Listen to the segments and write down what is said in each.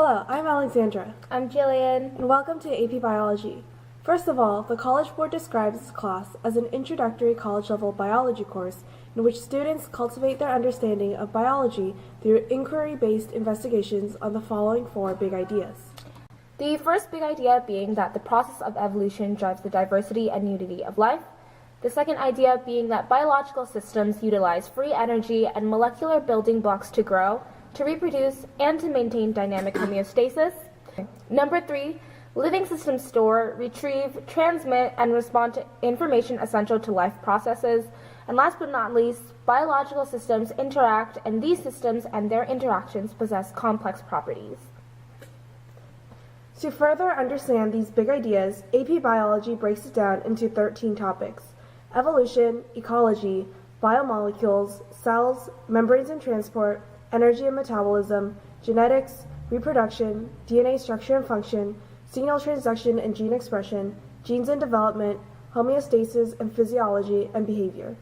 Hello, I'm Alexandra. I'm Jillian. And welcome to AP Biology. First of all, the College Board describes this class as an introductory college-level biology course in which students cultivate their understanding of biology through inquiry-based investigations on the following 4 big ideas. The first big idea being that the process of evolution drives the diversity and unity of life. The second idea being that biological systems utilize free energy and molecular building blocks to grow, to reproduce, and to maintain dynamic homeostasis. Number 3, living systems store, retrieve, transmit, and respond to information essential to life processes. And last but not least, biological systems interact, and these systems and their interactions possess complex properties. To further understand these big ideas, AP Biology breaks it down into 13 topics: evolution, ecology, biomolecules, cells, membranes and transport, energy and metabolism, genetics, reproduction, DNA structure and function, signal transduction and gene expression, genes and development, homeostasis and physiology, and behavior.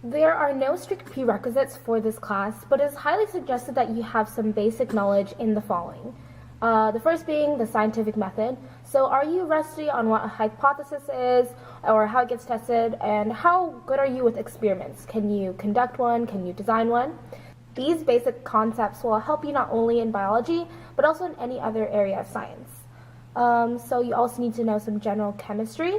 There are no strict prerequisites for this class, but it is highly suggested that you have some basic knowledge in the following. The first being the scientific method. So are you rusty on what a hypothesis is, or how it gets tested, and how good are you with experiments? Can you conduct one? Can you design one? These basic concepts will help you not only in biology, but also in any other area of science. So you also need to know some general chemistry,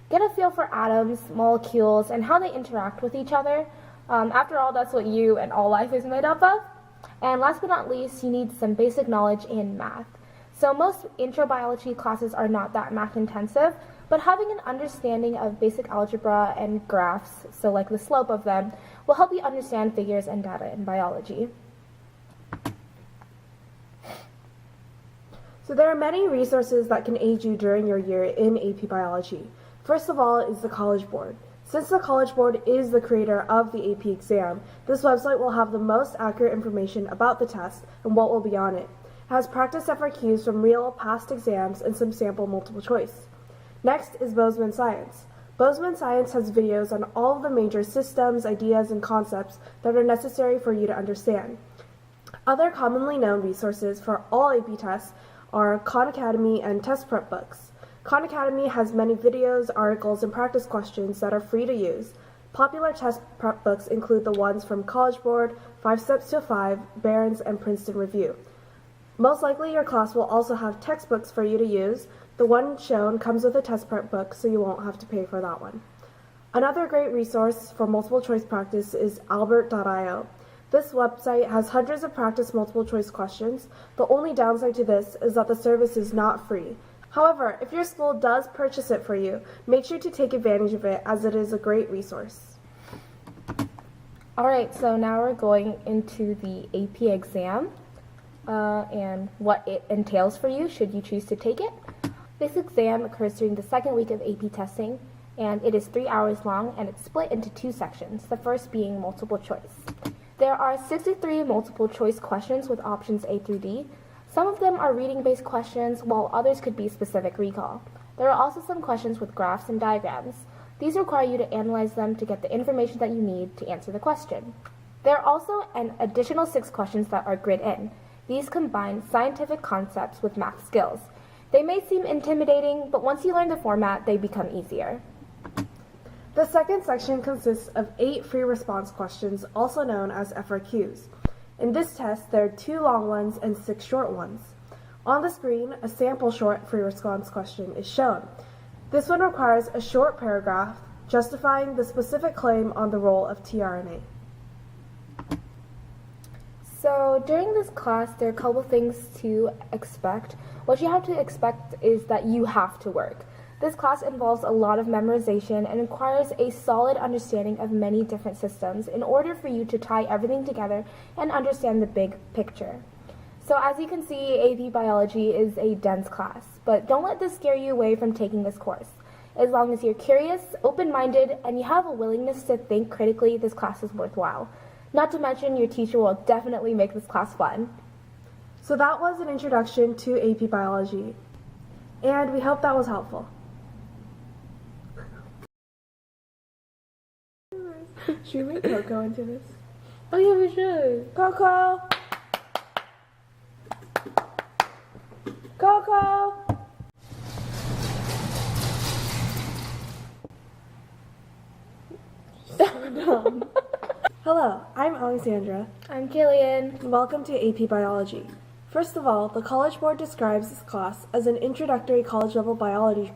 get a feel for atoms, molecules, and how they interact with each other. After all, that's what you and all life is made up of. And last but not least, you need some basic knowledge in math. So most intro biology classes are not that math intensive, but having an understanding of basic algebra and graphs, so like the slope of them, will help you understand figures and data in biology. So there are many resources that can aid you during your year in AP Biology. First of all is the College Board. Since the College Board is the creator of the AP exam, this website will have the most accurate information about the test and what will be on it. It has practice FRQs from real past exams and some sample multiple choice. Next is Bozeman Science. Bozeman Science has videos on all of the major systems, ideas, and concepts that are necessary for you to understand. Other commonly known resources for all AP tests are Khan Academy and test prep books. Khan Academy has many videos, articles, and practice questions that are free to use. Popular test prep books include the ones from College Board, 5 Steps to 5, Barron's, and Princeton Review. Most likely your class will also have textbooks for you to use. The one shown comes with a test prep book, so you won't have to pay for that one. Another great resource for multiple choice practice is albert.io. This website has hundreds of practice multiple choice questions. The only downside to this is that the service is not free. However, if your school does purchase it for you, make sure to take advantage of it, as it is a great resource. Alright, so now we're going into the AP exam and what it entails for you should you choose to take it. This exam occurs during the second week of AP testing, and it is 3 hours long, and it's split into 2 sections, the first being multiple choice. There are 63 multiple choice questions with options A through D. Some of them are reading-based questions, while others could be specific recall. There are also some questions with graphs and diagrams. These require you to analyze them to get the information that you need to answer the question. There are also an additional 6 questions that are grid in. These combine scientific concepts with math skills. They may seem intimidating, but once you learn the format, they become easier. The second section consists of 8 free response questions, also known as FRQs. In this test, there are 2 long ones and 6 short ones. On the screen, a sample short free response question is shown. This one requires a short paragraph justifying the specific claim on the role of tRNA. So during this class, there are a couple things to expect. What you have to expect is that you have to work. This class involves a lot of memorization and requires a solid understanding of many different systems in order for you to tie everything together and understand the big picture. So as you can see, AP Biology is a dense class, but don't let this scare you away from taking this course. As long as you're curious, open-minded, and you have a willingness to think critically, this class is worthwhile. Not to mention, your teacher will definitely make this class fun. So that was an introduction to AP Biology, and we hope that was helpful. Should we make Coco into this? Oh yeah, we should. Coco! Coco! So dumb. Hello, I'm Alexandra. I'm Jillian. Welcome to AP Biology. First of all, the College Board describes this class as an introductory college-level biology